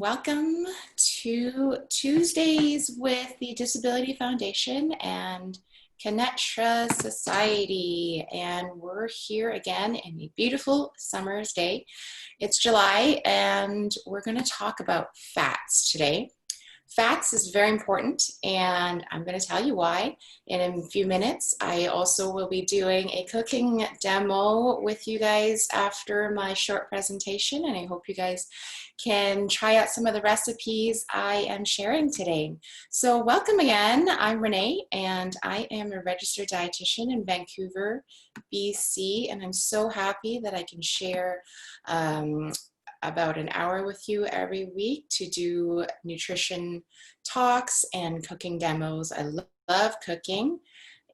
Welcome to Tuesdays with the Disability Foundation and Kennetra Society. And we're here again in a beautiful summer's day. It's July and we're going to talk about fats today. Fats is very important, and I'm going to tell you why in a few minutes. I also will be doing a cooking demo with you guys after my short presentation, and I hope you guys can try out some of the recipes I am sharing today. So welcome again. I'm Renee, and I am a registered dietitian in Vancouver, BC, and I'm so happy that I can share about an hour with you every week to do nutrition talks and cooking demos. I love cooking.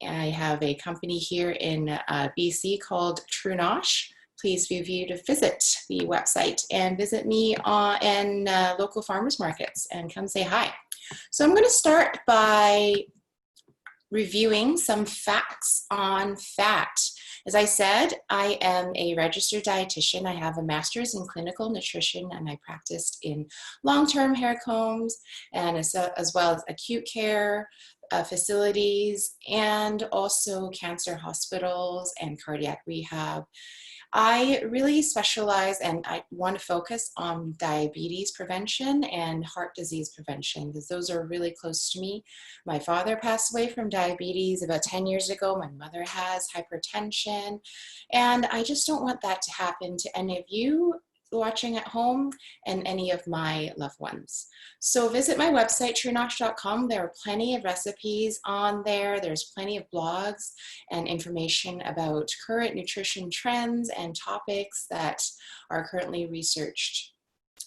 I have a company here in BC called Trunosh. Please feel free to visit the website and visit me in local farmers markets and come say hi. So I'm going to start by reviewing some facts on fat. As I said, I am a registered dietitian. I have a master's in clinical nutrition, and I practiced in long-term hair combs and as well as acute care facilities and also cancer hospitals and cardiac rehab. I really specialize and I want to focus on diabetes prevention and heart disease prevention because those are really close to me. My father passed away from diabetes about 10 years ago. My mother has hypertension, and I just don't want that to happen to any of you watching at home and any of my loved ones. So visit my website, trunosh.com. There are plenty of recipes on there. There's plenty of blogs and information about current nutrition trends and topics that are currently researched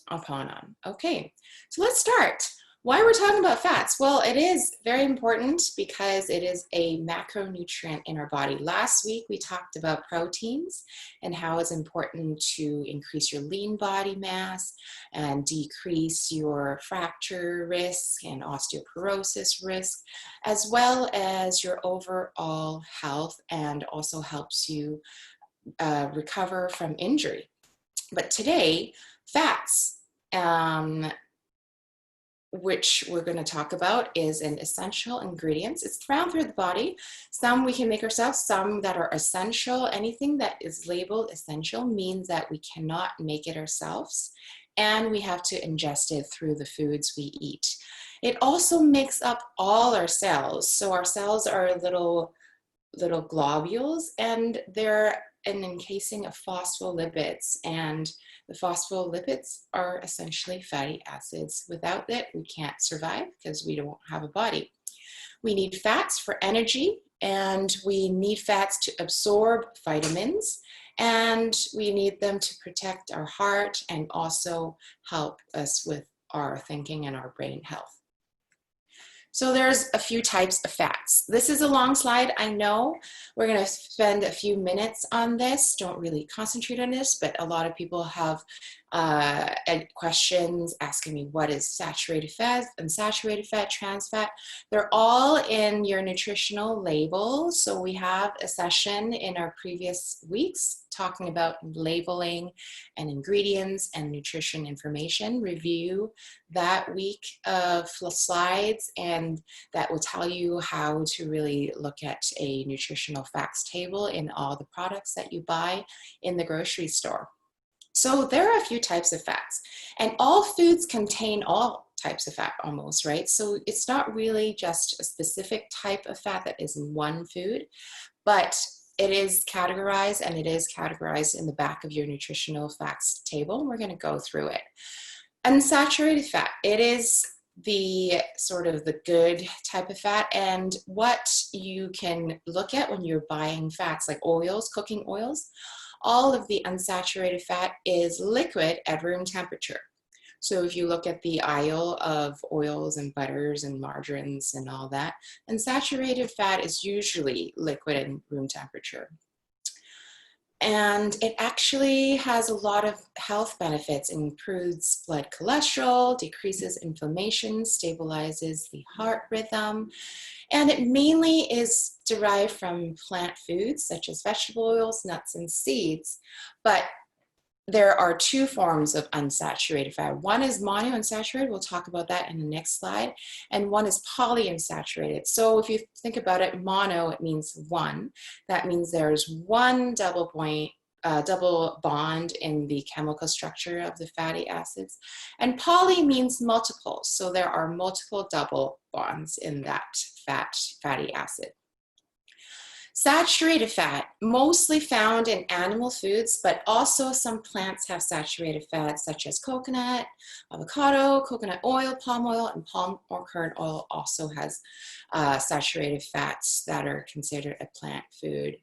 upon. Okay, so let's start. Why we're talking about fats? Well, it is very important because it is a macronutrient in our body. Last week, we talked about proteins and how it's important to increase your lean body mass and decrease your fracture risk and osteoporosis risk, as well as your overall health, and also helps you recover from injury. But today, fats, which we're going to talk about, is an essential ingredient. It's found through the body. Some we can make ourselves, some that are essential. Anything that is labeled essential means that we cannot make it ourselves, and we have to ingest it through the foods we eat. It also makes up all our cells. So our cells are little globules, and they're an encasing of phospholipids, and the phospholipids are essentially fatty acids. Without it, we can't survive because we don't have a body. We need fats for energy, and we need fats to absorb vitamins, and we need them to protect our heart and also help us with our thinking and our brain health. So there's a few types of fats. This is a long slide, I know. We're going to spend a few minutes on this. Don't really concentrate on this, but a lot of people have questions asking me what is saturated fat, unsaturated fat, trans fat. They're all in your nutritional label. So we have a session in our previous weeks talking about labeling and ingredients and nutrition information. Review that week of slides, and that will tell you how to really look at a nutritional facts table in all the products that you buy in the grocery store. So there are a few types of fats, and all foods contain all types of fat almost, right? So it's not really just a specific type of fat that is in one food, but it is categorized, and it is categorized in the back of your nutritional facts table. We're going to go through it. Unsaturated fat, it is the sort of the good type of fat, and what you can look at when you're buying fats like oils, cooking oils. All of the unsaturated fat is liquid at room temperature. So if you look at the aisle of oils and butters and margarines and all that, unsaturated fat is usually liquid at room temperature. And it actually has a lot of health benefits. It improves blood cholesterol, decreases inflammation, stabilizes the heart rhythm, and it mainly is derived from plant foods such as vegetable oils, nuts, and seeds. But there are two forms of unsaturated fat. One is monounsaturated, we'll talk about that in the next slide, and one is polyunsaturated. So if you think about it, mono, it means one. That means there's one double bond in the chemical structure of the fatty acids. And poly means multiple, so there are multiple double bonds in that fatty acid. Saturated fat, mostly found in animal foods, but also some plants have saturated fats such as coconut, avocado, coconut oil, and palm or kernel oil also has saturated fats that are considered a plant food.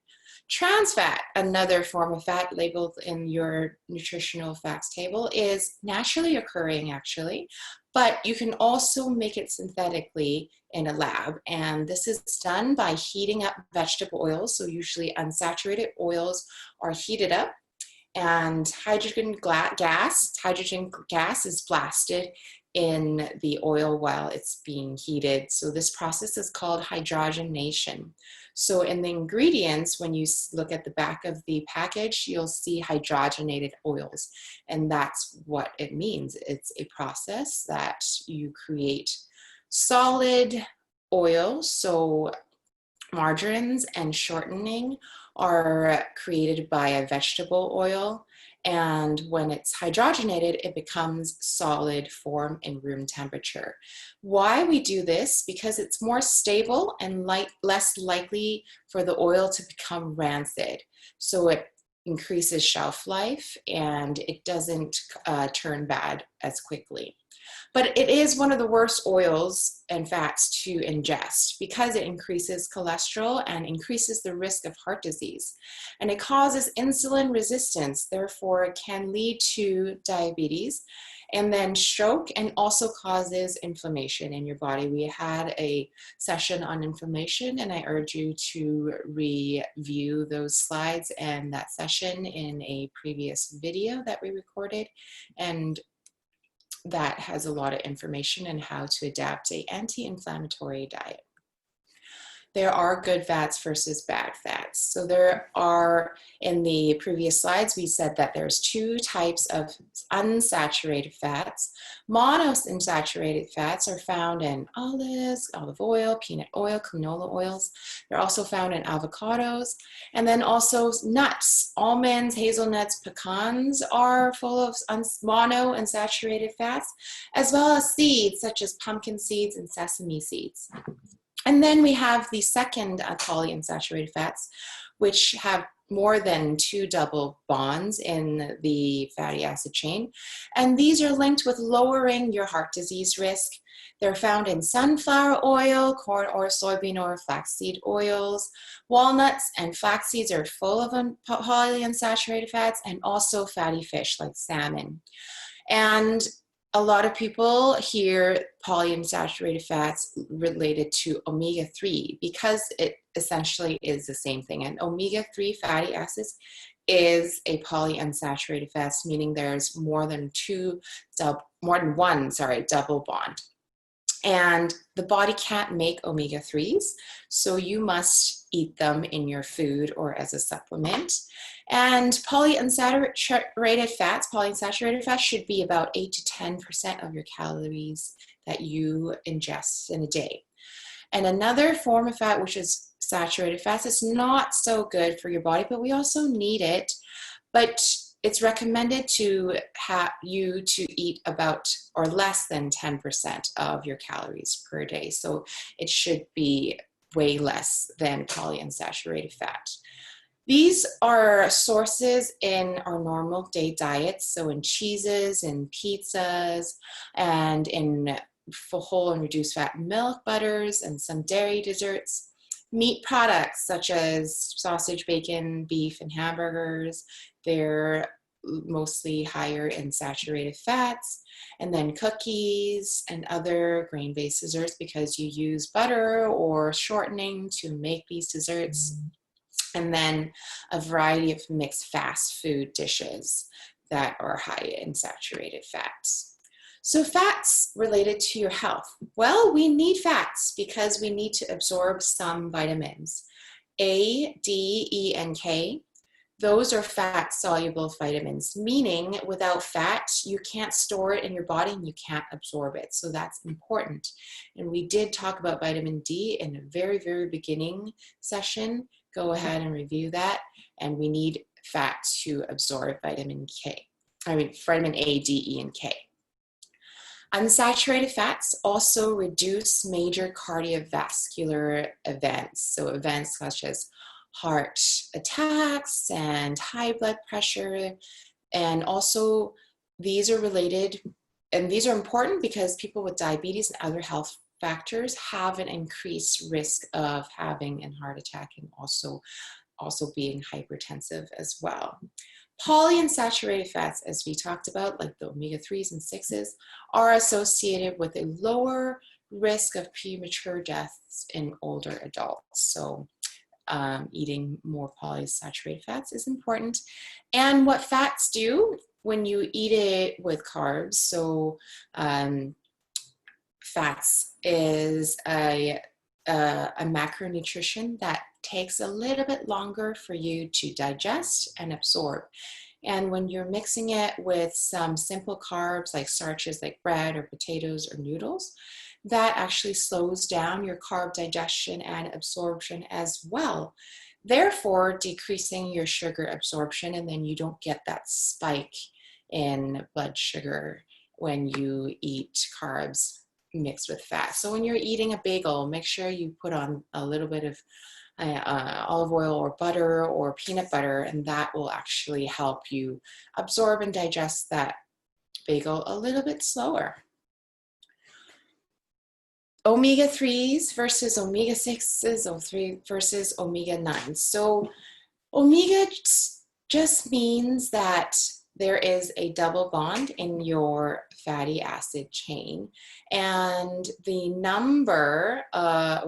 Trans fat, another form of fat labeled in your nutritional facts table, is naturally occurring actually, but you can also make it synthetically in a lab. And this is done by heating up vegetable oils. So usually unsaturated oils are heated up and hydrogen gas is blasted in the oil while it's being heated. So this process is called hydrogenation. So in the ingredients, when you look at the back of the package, you'll see hydrogenated oils. And that's what it means. It's a process that you create solid oil. So margarines and shortening are created by a vegetable oil. And when it's hydrogenated, it becomes solid form in room temperature. Why we do this? Because it's more stable and less likely for the oil to become rancid. So it increases shelf life and it doesn't turn bad as quickly. But it is one of the worst oils and fats to ingest because it increases cholesterol and increases the risk of heart disease. And it causes insulin resistance, therefore it can lead to diabetes and then stroke, and also causes inflammation in your body. We had a session on inflammation and I urge you to review those slides and that session in a previous video that we recorded. And that has a lot of information on how to adapt an anti-inflammatory diet. There are good fats versus bad fats. So there are, in the previous slides, we said that there's two types of unsaturated fats. Monounsaturated fats are found in olives, olive oil, peanut oil, canola oils. They're also found in avocados. And then also nuts, almonds, hazelnuts, pecans are full of monounsaturated fats, as well as seeds such as pumpkin seeds and sesame seeds. And then we have the second polyunsaturated fats, which have more than two double bonds in the fatty acid chain. And these are linked with lowering your heart disease risk. They're found in sunflower oil, corn oil, soybean oil, flaxseed oils. Walnuts and flax seeds are full of polyunsaturated fats, and also fatty fish like salmon. And a lot of people hear polyunsaturated fats related to omega-3 because it essentially is the same thing. And omega-3 fatty acids is a polyunsaturated fat, meaning there's more than one double bond. And the body can't make omega-3s, so you must eat them in your food or as a supplement. And polyunsaturated fats should be about 8 to 10% of your calories that you ingest in a day. And another form of fat, which is saturated fats, is not so good for your body, but we also need it. But it's recommended to have you to eat about or less than 10% of your calories per day. So it should be way less than polyunsaturated fat. These are sources in our normal day diets, so in cheeses, in pizzas, and in whole and reduced fat milk butters, and some dairy desserts. Meat products such as sausage, bacon, beef, and hamburgers, they're mostly higher in saturated fats. And then cookies and other grain-based desserts because you use butter or shortening to make these desserts. And then a variety of mixed fast food dishes that are high in saturated fats. So fats related to your health. Well, we need fats because we need to absorb some vitamins. A, D, E, and K. those are fat-soluble vitamins, meaning without fat, you can't store it in your body and you can't absorb it. So that's important. And we did talk about vitamin D in a very, very beginning session. Go ahead and review that. And we need fat to absorb vitamin A, D, E, and K. Unsaturated fats also reduce major cardiovascular events. So events such as heart attacks and high blood pressure. And also these are related, and these are important because people with diabetes and other health factors have an increased risk of having a heart attack and also being hypertensive as well. Polyunsaturated fats, as we talked about, like the omega-3s and 6s, are associated with a lower risk of premature deaths in older adults. So eating more polyunsaturated fats is important. And what fats do when you eat it with carbs, so fats is a macronutrient that takes a little bit longer for you to digest and absorb. And when you're mixing it with some simple carbs like starches like bread or potatoes or noodles, that actually slows down your carb digestion and absorption as well, therefore decreasing your sugar absorption, and then you don't get that spike in blood sugar when you eat carbs mixed with fat. So when you're eating a bagel, make sure you put on a little bit of olive oil or butter or peanut butter, and that will actually help you absorb and digest that bagel a little bit slower. Omega-3s versus omega-6s versus omega-9s. So omega just means that there is a double bond in your fatty acid chain, and the number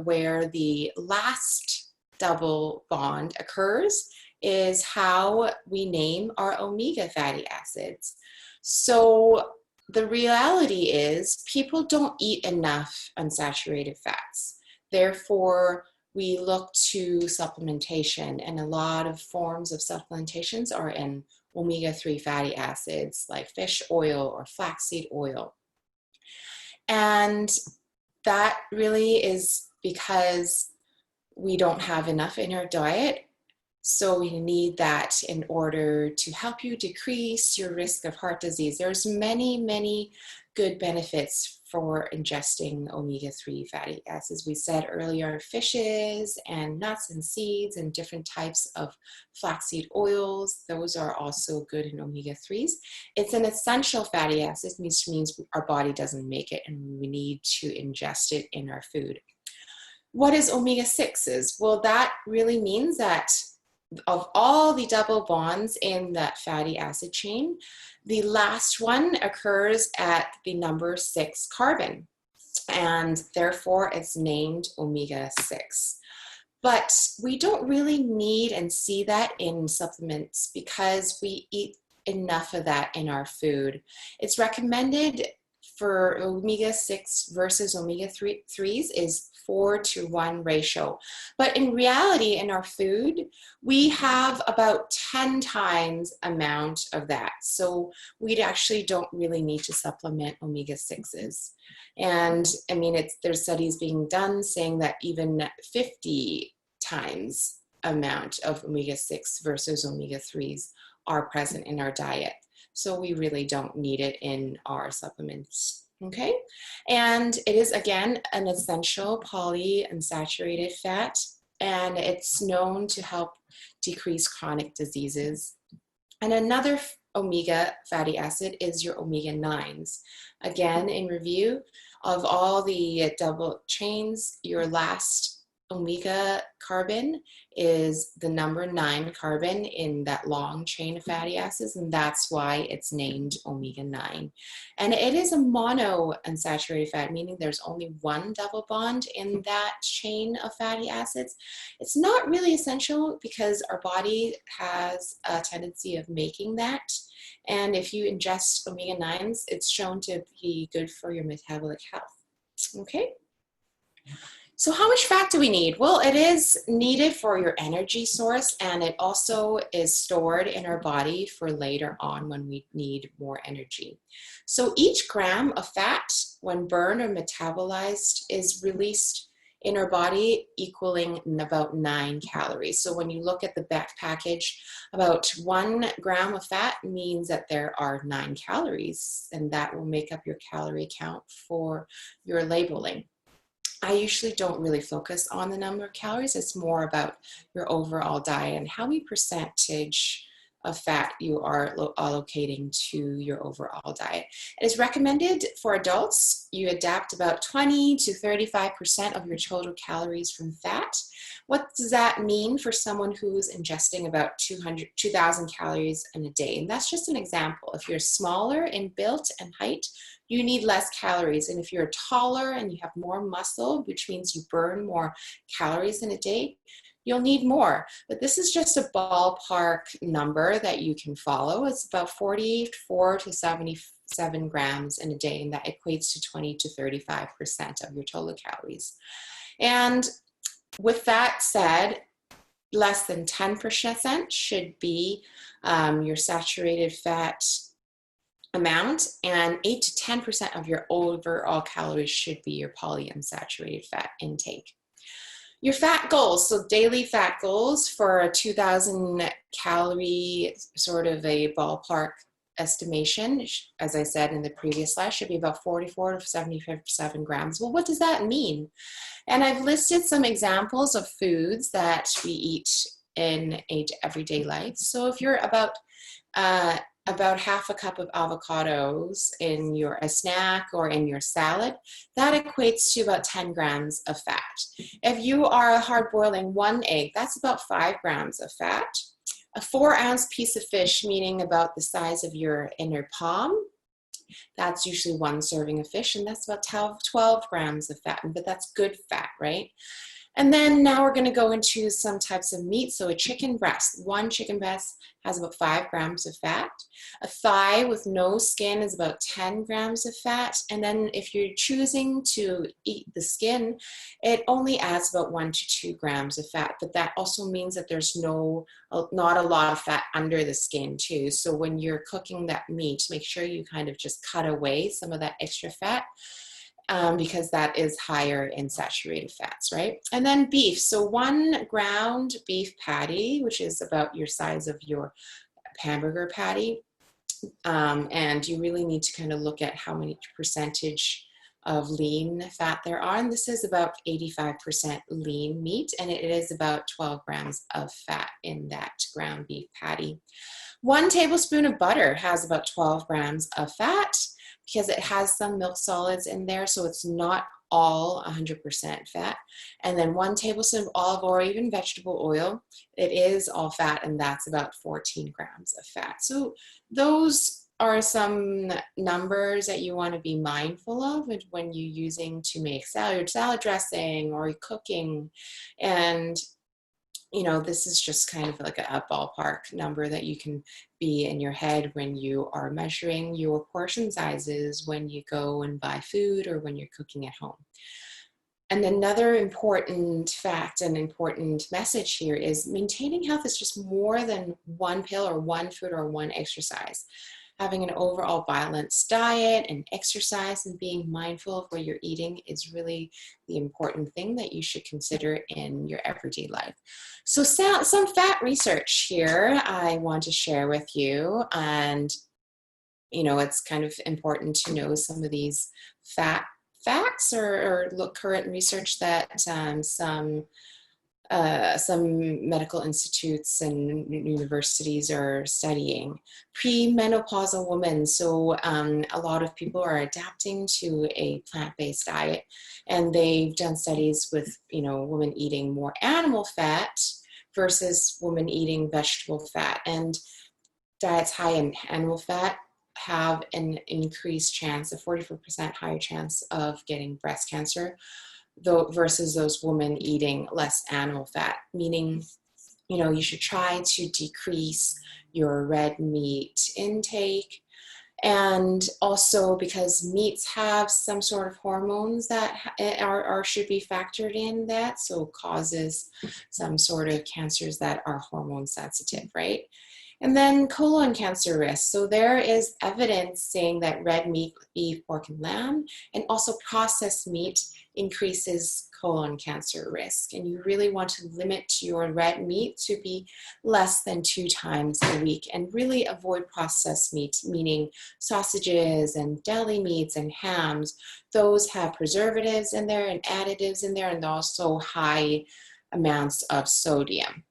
where the last double bond occurs is how we name our omega fatty acids. So the reality is people don't eat enough unsaturated fats. Therefore, we look to supplementation, and a lot of forms of supplementations are in omega-3 fatty acids like fish oil or flaxseed oil. And that really is because we don't have enough in our diet. So we need that in order to help you decrease your risk of heart disease. There's many, many good benefits for ingesting omega-3 fatty acids. We said earlier, fishes and nuts and seeds and different types of flaxseed oils, those are also good in omega-3s. It's an essential fatty acid, which means our body doesn't make it and we need to ingest it in our food. What is omega-6s? Well, that really means that of all the double bonds in that fatty acid chain, the last one occurs at the number 6 carbon, and therefore it's named omega-6. But we don't really need and see that in supplements because we eat enough of that in our food. It's recommended for omega-6 versus omega-3s is 4-to-1 ratio. But in reality, in our food, we have about 10 times amount of that. So we actually don't really need to supplement omega-6s. And I mean, there's studies being done saying that even 50 times amount of omega-6 versus omega-3s are present in our diet. So we really don't need it in our supplements, okay? And it is, again, an essential polyunsaturated fat, and it's known to help decrease chronic diseases. And another omega fatty acid is your omega-9s. Again, in review of all the double chains, your last omega carbon is the number 9 carbon in that long chain of fatty acids, and that's why it's named omega-9. And it is a monounsaturated fat, meaning there's only one double bond in that chain of fatty acids. It's not really essential because our body has a tendency of making that, and if you ingest omega-9s, it's shown to be good for your metabolic health. Okay? So how much fat do we need? Well, it is needed for your energy source, and it also is stored in our body for later on when we need more energy. So each gram of fat, when burned or metabolized, is released in our body equaling about 9 calories. So when you look at the back package, about 1 gram of fat means that there are 9 calories, and that will make up your calorie count for your labeling. I usually don't really focus on the number of calories. It's more about your overall diet and how many percentage of fat you are allocating to your overall diet. It is recommended for adults. You adapt about 20 to 35% of your total calories from fat. What does that mean for someone who's ingesting about 2,000 calories in a day? And that's just an example. If you're smaller in build and height, you need less calories. And if you're taller and you have more muscle, which means you burn more calories in a day, you'll need more. But this is just a ballpark number that you can follow. It's about 44 to 77 grams in a day, and that equates to 20 to 35% of your total calories. And with that said, less than 10% should be your saturated fat amount, and 8 to 10% of your overall calories should be your polyunsaturated fat intake. Your fat goals, so daily fat goals for a 2,000 calorie sort of a ballpark estimation, as I said in the previous slide, should be about 44 to 77 grams. Well, what does that mean? And I've listed some examples of foods that we eat in everyday life. So if you're about half a cup of avocados in a snack or in your salad, that equates to about 10 grams of fat. If you are hard boiling 1 egg, that's about 5 grams of fat. A 4-ounce piece of fish, meaning about the size of your inner palm, that's usually 1 serving of fish, and that's about 12 grams of fat, but that's good fat, right? And then now we're going to go into some types of meat. So a chicken breast, 1 chicken breast has about 5 grams of fat. A thigh with no skin is about 10 grams of fat. And then if you're choosing to eat the skin, it only adds about 1 to 2 grams of fat. But that also means that there's not a lot of fat under the skin too. So when you're cooking that meat, make sure you kind of just cut away some of that extra fat. Because that is higher in saturated fats, right? And then beef. So 1 ground beef patty, which is about your size of your hamburger patty. And you really need to kind of look at how many percentage of lean fat there are. And this is about 85% lean meat, and it is about 12 grams of fat in that ground beef patty. 1 tablespoon of butter has about 12 grams of fat, because it has some milk solids in there, so it's not all 100% fat. And then 1 tablespoon of olive oil or even vegetable oil, it is all fat, and that's about 14 grams of fat. So those are some numbers that you want to be mindful of when you're using to make salad dressing or cooking. And you know, this is just kind of like a ballpark number that you can be in your head when you are measuring your portion sizes, when you go and buy food, or when you're cooking at home. And another important fact and important message here is maintaining health is just more than 1 pill or 1 food or 1 exercise. Having an overall balanced diet and exercise and being mindful of what you're eating is really the important thing that you should consider in your everyday life. So some fat research here I want to share with you. And, you know, it's kind of important to know some of these facts or look current research that some medical institutes and universities are studying. Premenopausal women, so a lot of people are adapting to a plant-based diet, and they've done studies with, you know, women eating more animal fat versus women eating vegetable fat. And diets high in animal fat have an increased chance, a 44% higher chance of getting breast cancer, though, versus those women eating less animal fat, meaning, you know, you should try to decrease your red meat intake And also because meats have some sort of hormones that should be factored in that, so causes some sort of cancers that are hormone sensitive, right? And then colon cancer risk. So there is evidence saying that red meat, beef, pork, and lamb, and also processed meat increases colon cancer risk. And you really want to limit your red meat to be less than 2 times a week and really avoid processed meats, meaning sausages and deli meats and hams. Those have preservatives in there and additives in there, and also high amounts of sodium.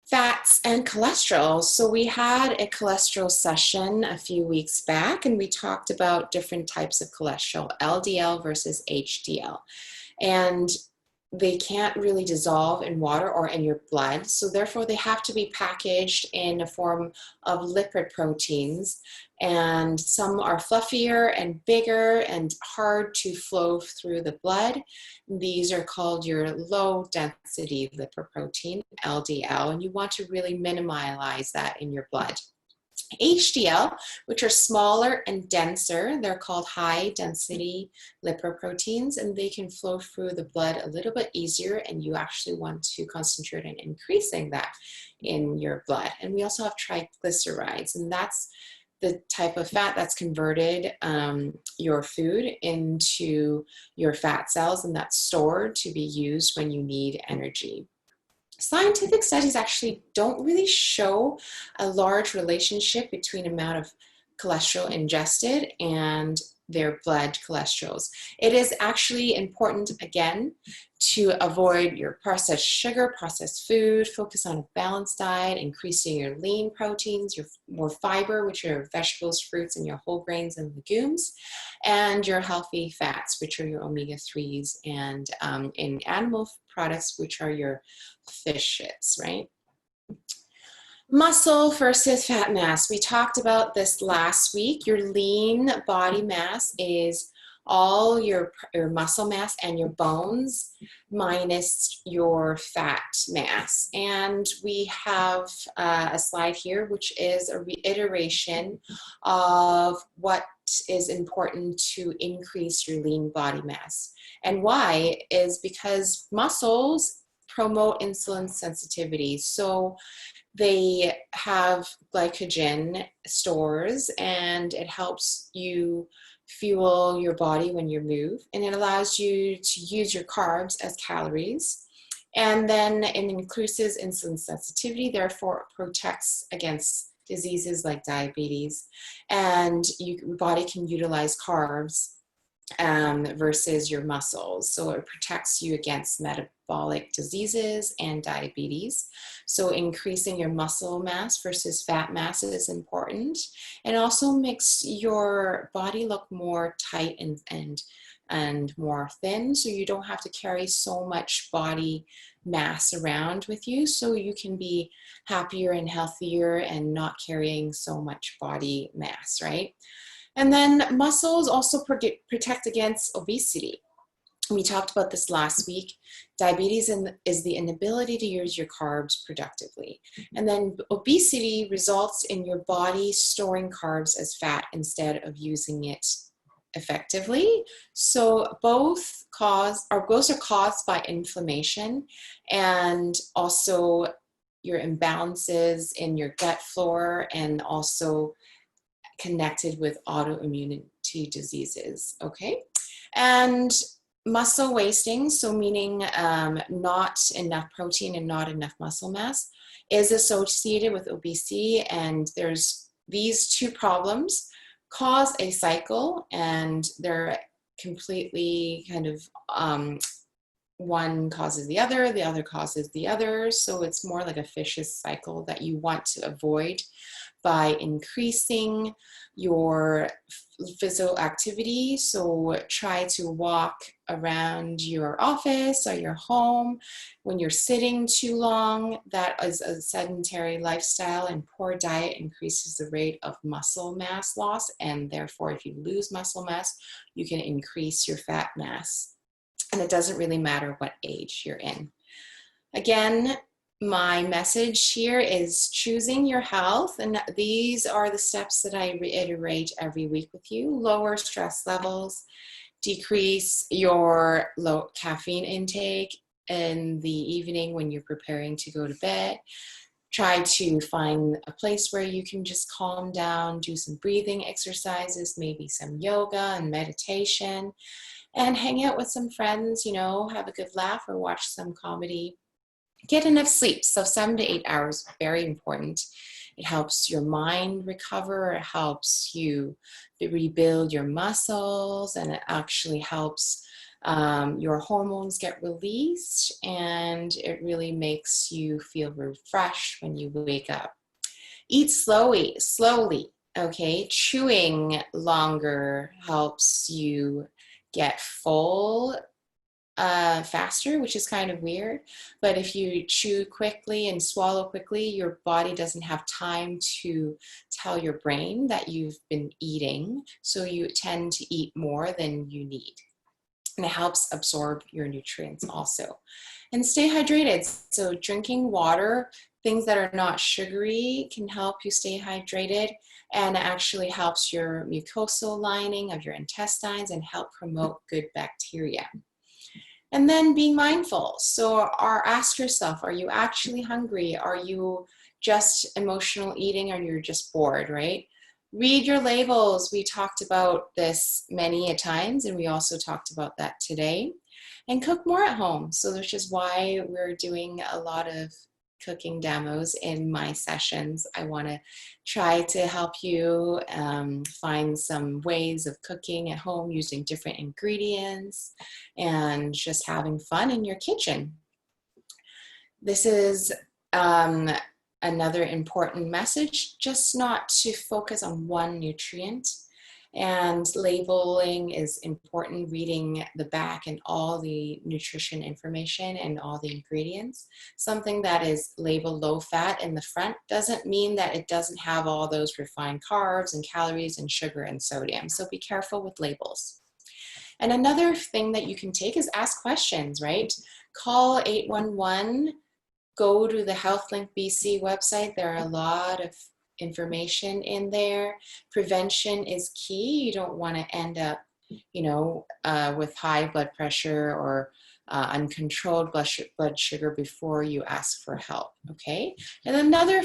Fats and cholesterol. So we had a cholesterol session a few weeks back, and we talked about different types of cholesterol, LDL versus HDL. And they can't really dissolve in water or in your blood, so therefore they have to be packaged in a form of lipid proteins, and some are fluffier and bigger and hard to flow through the blood. These are called your low density lipoprotein, LDL, and you want to really minimize that in your blood. HDL, which are smaller and denser, they're called high density lipoproteins, and they can flow through the blood a little bit easier, and you actually want to concentrate on increasing that in your blood. And we also have triglycerides, and that's the type of fat that's converted your food into your fat cells, and that's stored to be used when you need energy. Scientific studies actually don't really show a large relationship between amount of cholesterol ingested and their blood cholesterols. It is actually important, again, to avoid your processed sugar, processed food, focus on a balanced diet, increasing your lean proteins, your more fiber, which are vegetables, fruits, and your whole grains and legumes, and your healthy fats, which are your omega-3s, and in animal products, which are your fishes, right? Muscle versus fat mass. We talked about this last week. Your lean body mass is all your muscle mass and your bones minus your fat mass. And we have a slide here, which is a reiteration of what is important to increase your lean body mass. And why is because muscles promote insulin sensitivity. So they have glycogen stores, and it helps you fuel your body when you move, and it allows you to use your carbs as calories. And then it increases insulin sensitivity, therefore it protects against diseases like diabetes, and your body can utilize carbs versus your muscles. So it protects you against metabolic diseases and diabetes. So increasing your muscle mass versus fat mass is important. And also makes your body look more tight and more thin, so you don't have to carry so much body mass around with you, so you can be happier and healthier and not carrying so much body mass, right? And then muscles also protect against obesity. We talked about this last week. Diabetes is the inability to use your carbs productively. And then obesity results in your body storing carbs as fat instead of using it effectively. So both are caused by inflammation, and also your imbalances in your gut flora, and also connected with autoimmunity diseases, okay? And muscle wasting, so meaning not enough protein and not enough muscle mass, is associated with obesity. And there's these two problems cause a cycle, and they're completely kind of one causes the other causes the other. So it's more like a vicious cycle that you want to avoid by increasing your physical activity. So try to walk around your office or your home. When you're sitting too long, that is a sedentary lifestyle, and poor diet increases the rate of muscle mass loss. And therefore, if you lose muscle mass, you can increase your fat mass. And it doesn't really matter what age you're in. Again, my message here is choosing your health, and these are the steps that I reiterate every week with you. Lower stress levels, decrease your low caffeine intake in the evening when you're preparing to go to bed. Try to find a place where you can just calm down, do some breathing exercises, maybe some yoga and meditation, and hang out with some friends, you know, have a good laugh or watch some comedy. Get enough sleep. So 7 to 8 hours, very important. It helps your mind recover. It helps you rebuild your muscles, and it actually helps your hormones get released, and it really makes you feel refreshed when you wake up. Eat slowly, okay? Chewing longer helps you get full faster, which is kind of weird. But if you chew quickly and swallow quickly, your body doesn't have time to tell your brain that you've been eating. So you tend to eat more than you need. And it helps absorb your nutrients also. And stay hydrated. So drinking water, things that are not sugary, can help you stay hydrated, and actually helps your mucosal lining of your intestines and help promote good bacteria. And then being mindful. So ask yourself, are you actually hungry? Are you just emotional eating, or you're just bored, right? Read your labels. We talked about this many a times, and we also talked about that today. And cook more at home. So which is why we're doing a lot of cooking demos in my sessions. I want to try to help you find some ways of cooking at home using different ingredients and just having fun in your kitchen. This is another important message, just not to focus on one nutrient. And labeling is important, reading the back and all the nutrition information and all the ingredients. Something that is labeled low fat in the front doesn't mean that it doesn't have all those refined carbs and calories and sugar and sodium. So be careful with labels. And another thing that you can take is ask questions, right? Call 811, go to the HealthLink BC website. There are a lot of information in there. Prevention is key. You don't want to end up, you know, with high blood pressure or uncontrolled blood sugar before you ask for help, okay? And another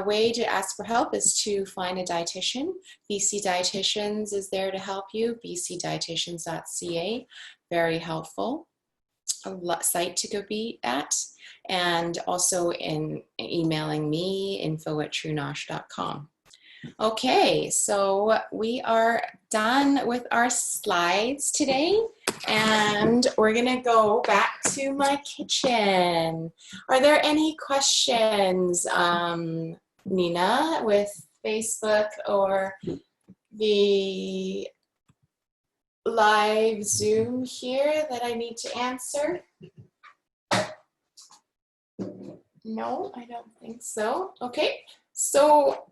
way to ask for help is to find a dietitian. BC Dietitians is there to help you, bcdietitians.ca, very helpful. A site to go be at, and also in emailing me, info@truenosh.com. Okay, so we are done with our slides today, and we're gonna go back to my kitchen. Are there any questions, Nina, with Facebook or the live Zoom here that I need to answer? No, I don't think so. Okay, so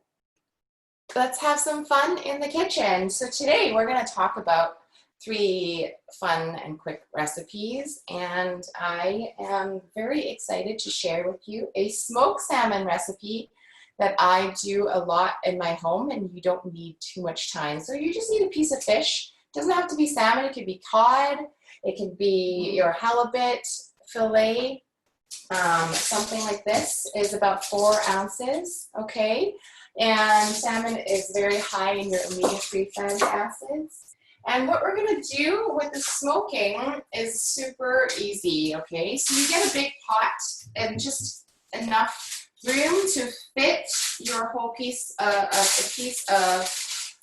let's have some fun in the kitchen. So today we're going to talk about 3 fun and quick recipes, and I am very excited to share with you a smoked salmon recipe that I do a lot in my home, and you don't need too much time. So you just need a piece of fish. It doesn't have to be salmon, it could be cod, it could be your halibut fillet. Something like this is about 4 ounces, okay? And salmon is very high in your omega-3 fatty acids. And what we're gonna do with the smoking is super easy, okay? So you get a big pot and just enough room to fit your whole piece of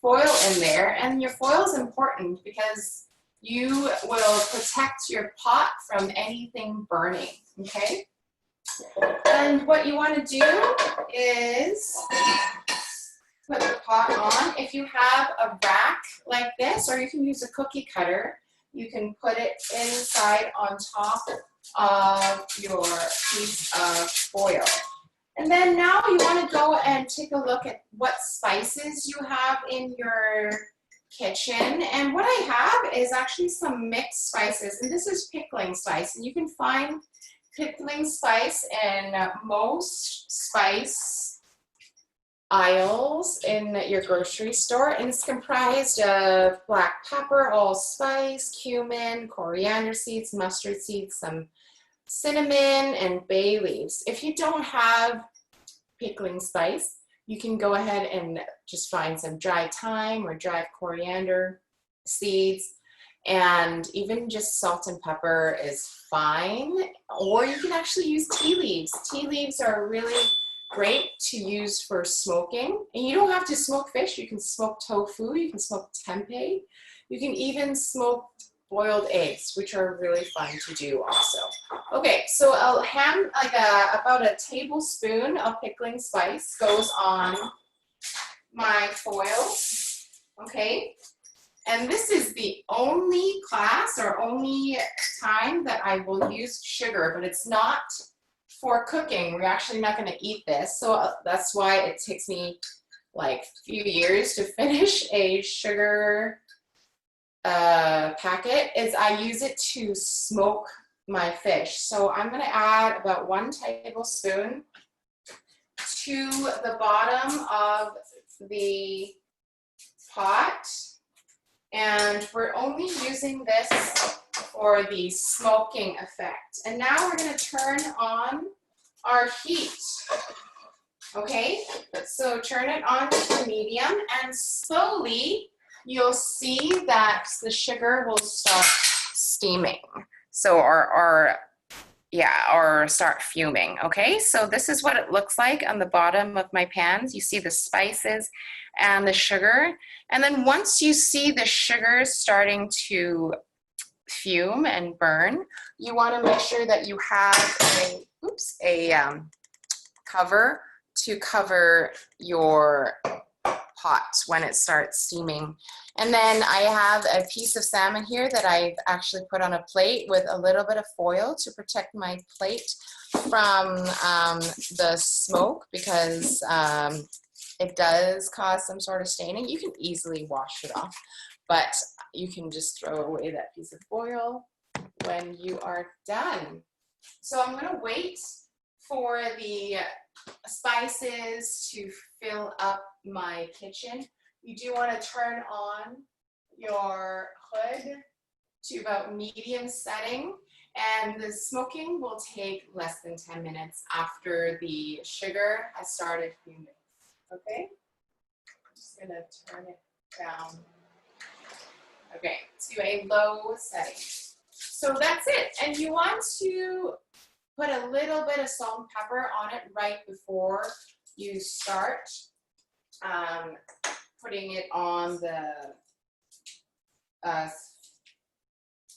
foil in there. And your foil is important because you will protect your pot from anything burning, okay? And what you want to do is put the pot on. If you have a rack like this, or you can use a cookie cutter, you can put it inside on top of your piece of foil. And then now you want to go and take a look at what spices you have in your kitchen. And what I have is actually some mixed spices, and this is pickling spice, and you can find pickling spice in most spice aisles in your grocery store, and it's comprised of black pepper, allspice, cumin, coriander seeds, mustard seeds, some cinnamon, and bay leaves. If you don't have pickling spice, you can go ahead and just find some dry thyme or dried coriander seeds, and even just salt and pepper is fine. Or you can actually use tea leaves. Tea leaves are really great to use for smoking. And you don't have to smoke fish. You can smoke tofu, you can smoke tempeh, you can even smoke boiled eggs, which are really fun to do also. Okay, so I'll hand like about a tablespoon of pickling spice goes on my foil, okay? And this is the only class or only time that I will use sugar, but it's not for cooking. We're actually not gonna eat this, so that's why it takes me like a few years to finish a sugar packet, is I use it to smoke my fish. So I'm going to add about 1 tablespoon to the bottom of the pot, and we're only using this for the smoking effect. And now we're going to turn on our heat. Okay, so turn it on to medium, and slowly you'll see that the sugar will start steaming. So, or start fuming, okay? So this is what it looks like on the bottom of my pans. You see the spices and the sugar. And then once you see the sugar starting to fume and burn, you wanna make sure that you have a cover to cover your pot when it starts steaming. And then I have a piece of salmon here that I've actually put on a plate with a little bit of foil to protect my plate from the smoke, because it does cause some sort of staining. You can easily wash it off, but you can just throw away that piece of foil when you are done. So I'm gonna wait for the spices to fill up my kitchen. You do want to turn on your hood to about medium setting, and the smoking will take less than 10 minutes after the sugar has started fuming. Okay, I'm just going to turn it down, okay, to a low setting. So that's it, and you want to put a little bit of salt and pepper on it right before you start putting it on the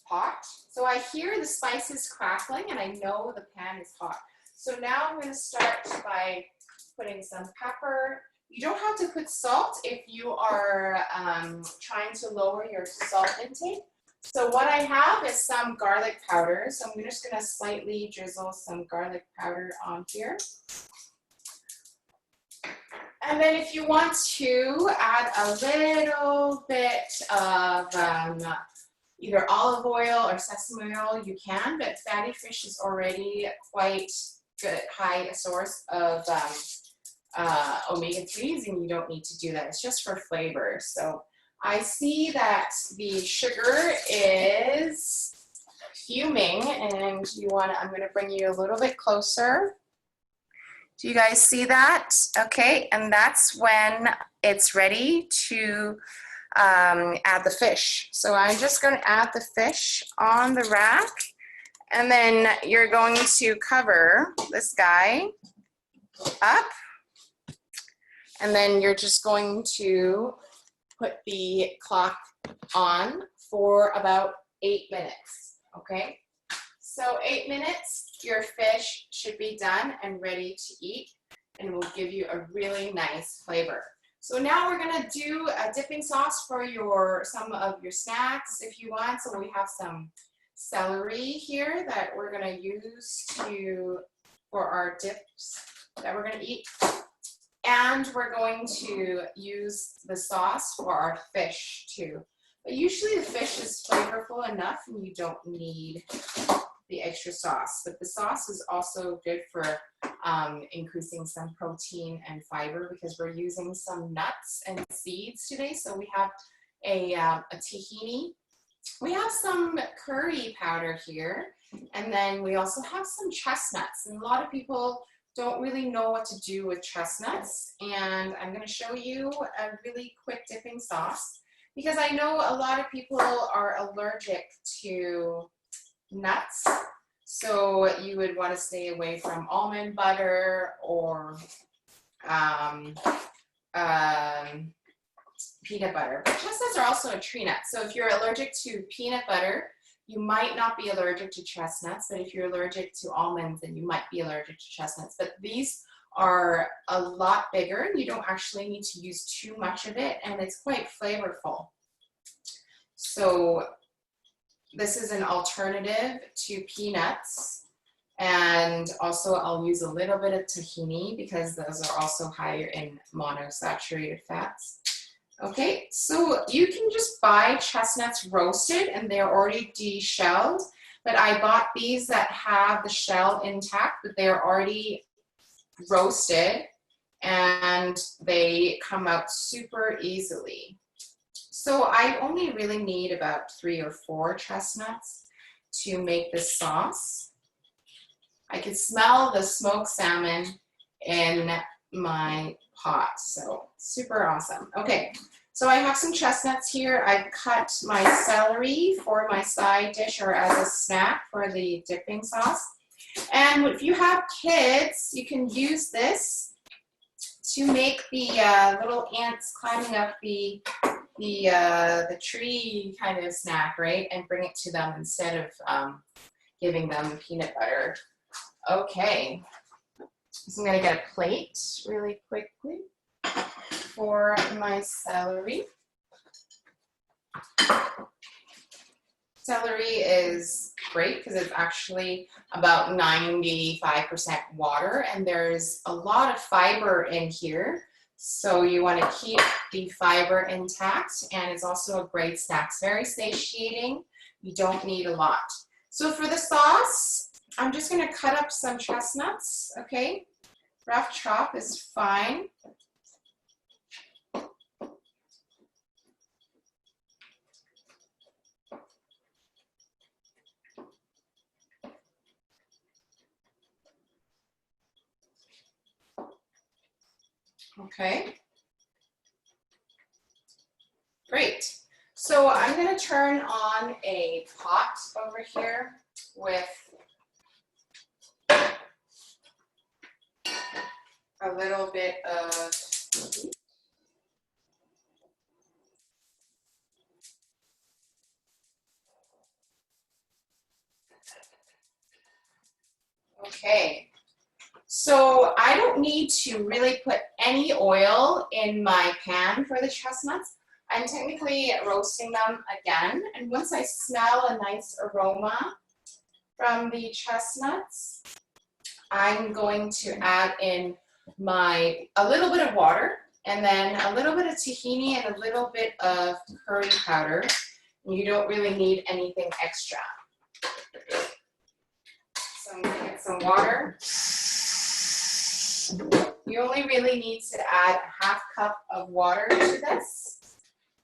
pot. So I hear the spices crackling, and I know the pan is hot. So now I'm going to start by putting some pepper. You don't have to put salt if you are trying to lower your salt intake. So what I have is some garlic powder. So I'm just going to slightly drizzle some garlic powder on here. And then if you want to add a little bit of either olive oil or sesame oil, you can, but fatty fish is already quite good, high source of omega-3s, and you don't need to do that. It's just for flavor. So I see that the sugar is fuming, and I'm going to bring you a little bit closer. Do you guys see that? Okay, and that's when it's ready to add the fish. So I'm just going to add the fish on the rack, and then you're going to cover this guy up, and then you're just going to put the clock on for about 8 minutes, okay? So 8 minutes, your fish should be done and ready to eat, and will give you a really nice flavor. So now we're gonna do a dipping sauce for some of your snacks if you want. So we have some celery here that we're gonna use for our dips that we're gonna eat. And we're going to use the sauce for our fish too. But usually the fish is flavorful enough and you don't need the extra sauce. But the sauce is also good for increasing some protein and fiber because we're using some nuts and seeds today. So we have a tahini. We have some curry powder here, and then we also have some chestnuts. And a lot of people don't really know what to do with chestnuts, and I'm going to show you a really quick dipping sauce because I know a lot of people are allergic to nuts, so you would want to stay away from almond butter or peanut butter. But chestnuts are also a tree nut, so if you're allergic to peanut butter, you might not be allergic to chestnuts, but if you're allergic to almonds, then you might be allergic to chestnuts. But these are a lot bigger, and you don't actually need to use too much of it, and it's quite flavorful. So this is an alternative to peanuts, and also I'll use a little bit of tahini because those are also higher in monosaturated fats. Okay, so you can just buy chestnuts roasted and they're already de-shelled, but I bought these that have the shell intact, but they're already roasted and they come out super easily. So I only really need about 3 or 4 chestnuts to make this sauce. I can smell the smoked salmon in my pot, so super awesome. Okay, so I have some chestnuts here. I've cut my celery for my side dish or as a snack for the dipping sauce. And if you have kids, you can use this to make the little ants climbing up the tree kind of snack, right? And bring it to them instead of giving them peanut butter. Okay, so I'm gonna get a plate really quickly for my celery. Celery is great because it's actually about 95% water, and there's a lot of fiber in here. So you want to keep the fiber intact, and it's also a great snack. It's very satiating. You don't need a lot. So for the sauce, I'm just going to cut up some chestnuts, okay? Rough chop is fine. Okay. Great. So I'm going to turn on a pot over here with a little bit of heat. Okay. So I don't need to really put any oil in my pan for the chestnuts. I'm technically roasting them again, and once I smell a nice aroma from the chestnuts, I'm going to add in a little bit of water, and then a little bit of tahini and a little bit of curry powder. You don't really need anything extra. So I'm going to get some water. You only really need to add a half cup of water to this,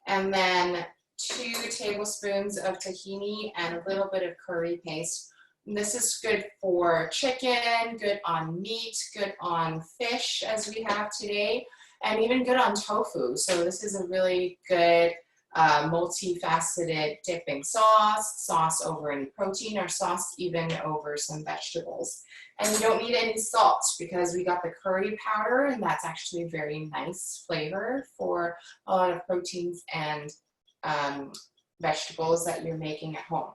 and then 2 tablespoons of tahini and a little bit of curry paste. And this is good for chicken, good on meat, good on fish as we have today, and even good on tofu. So this is a really good multifaceted dipping sauce over any protein, or sauce even over some vegetables. And you don't need any salt because we got the curry powder, and that's actually a very nice flavor for a lot of proteins and vegetables that you're making at home.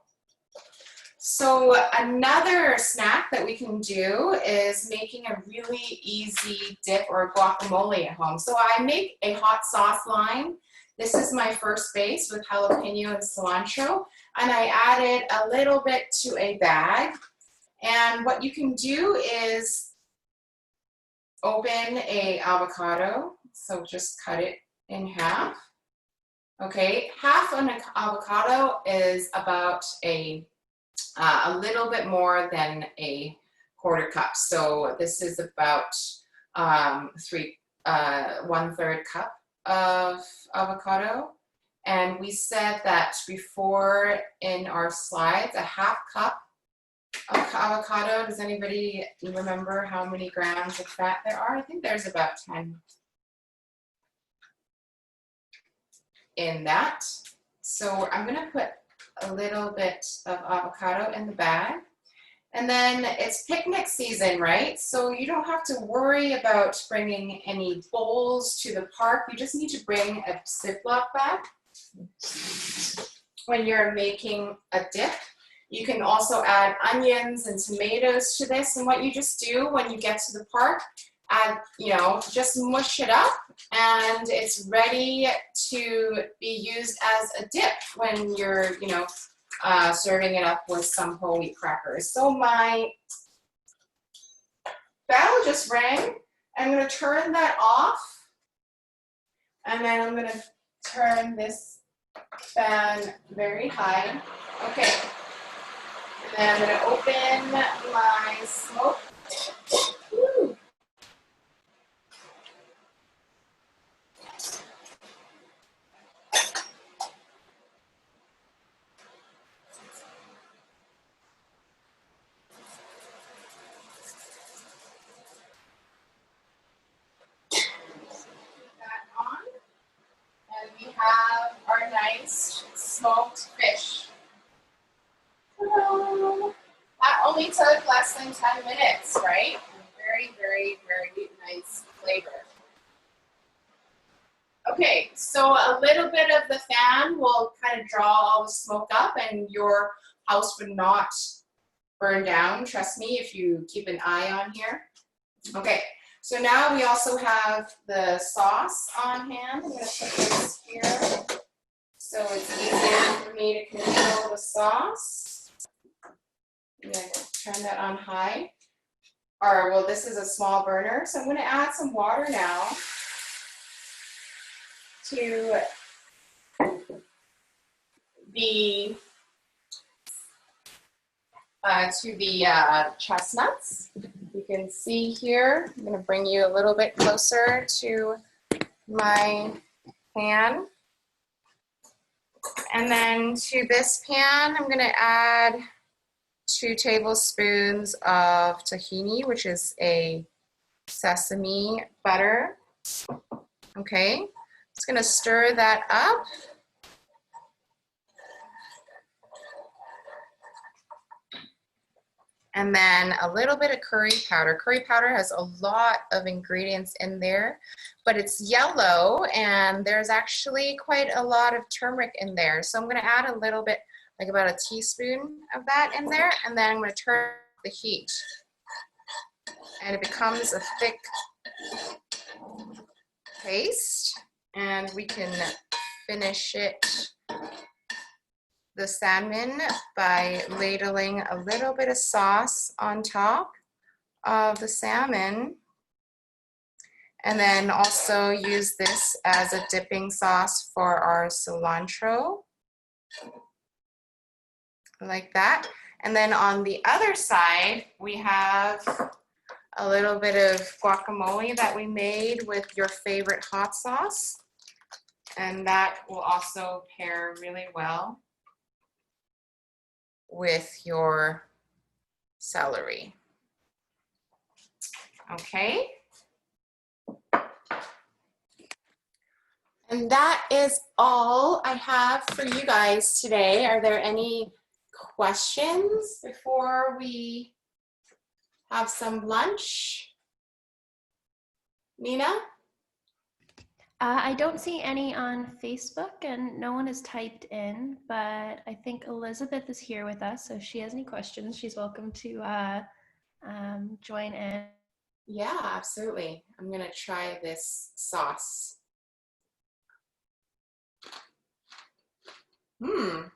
So another snack that we can do is making a really easy dip or guacamole at home. So I make a hot sauce line. This is my first base with jalapeno and cilantro, and I added a little bit to a bag. And what you can do is open an avocado. So just cut it in half. Okay, half an avocado is about a a little bit more than a quarter cup. So this is about 1/3 cup of avocado. And we said that before in our slides, a 1/2 cup of avocado. Does anybody remember how many grams of fat there are? I think there's about 10 in that. So I'm gonna put a little bit of avocado in the bag. And then it's picnic season, right? So you don't have to worry about bringing any bowls to the park. You just need to bring a Ziploc bag when you're making a dip. You can also add onions and tomatoes to this. And what you just do when you get to the park, add, just mush it up and it's ready to be used as a dip when you're, serving it up with some whole wheat crackers. So my bell just rang. I'm going to turn that off. And then I'm going to turn this fan very high. Okay. And then I'm going to open my smoke. Woo. We have our nice smoked fish. Ta-da! That only took less than 10 minutes, right? Very, very, very nice flavor. Okay, so a little bit of the fan will kind of draw all the smoke up and your house would not burn down, trust me, if you keep an eye on here. Okay. So now we also have the sauce on hand. I'm going to put this here so it's easier for me to control the sauce. I'm going to turn that on high. Well, this is a small burner, so I'm going to add some water now to the chestnuts. You can see here, I'm going to bring you a little bit closer to my pan. And then to this pan, I'm going to add 2 tablespoons of tahini, which is a sesame butter. Okay, just going to stir that up. And then a little bit of curry powder. Curry powder has a lot of ingredients in there, but it's yellow and there's actually quite a lot of turmeric in there. So I'm gonna add a little bit, like about a teaspoon of that in there, and then I'm gonna turn the heat. And it becomes a thick paste, and we can finish the salmon by ladling a little bit of sauce on top of the salmon, and then also use this as a dipping sauce for our cilantro, like that. And then on the other side, we have a little bit of guacamole that we made with your favorite hot sauce, and that will also pair really well with your celery. Okay. And that is all I have for you guys today. Are there any questions before we have some lunch? Nina? I don't see any on Facebook and no one has typed in, but I think Elizabeth is here with us. So if she has any questions, she's welcome to join in. Yeah, absolutely. I'm gonna try this sauce. Good.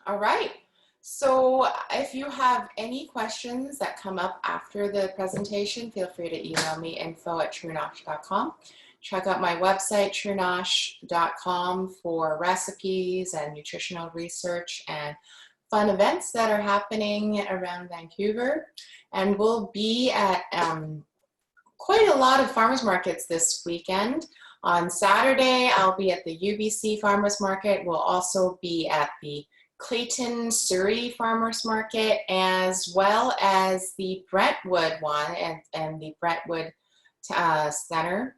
All right. So if you have have any questions that come up after the presentation, feel free to email me info@truenosh.com. Check out my website, truenosh.com, for recipes and nutritional research and fun events that are happening around Vancouver. And we'll be at quite a lot of farmers markets this weekend. On Saturday, I'll be at the UBC Farmers Market. We'll also be at the Clayton, Surrey Farmers Market, as well as the Brentwood one and the Brentwood Center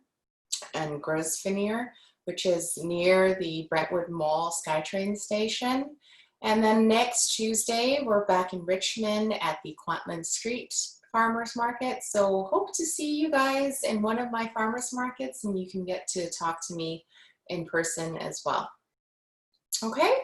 and Grosvenor, which is near the Brentwood Mall SkyTrain station. And then next Tuesday, we're back in Richmond at the Kwantlen Street Farmers Market. So hope to see you guys in one of my farmers markets, and you can get to talk to me in person as well. Okay.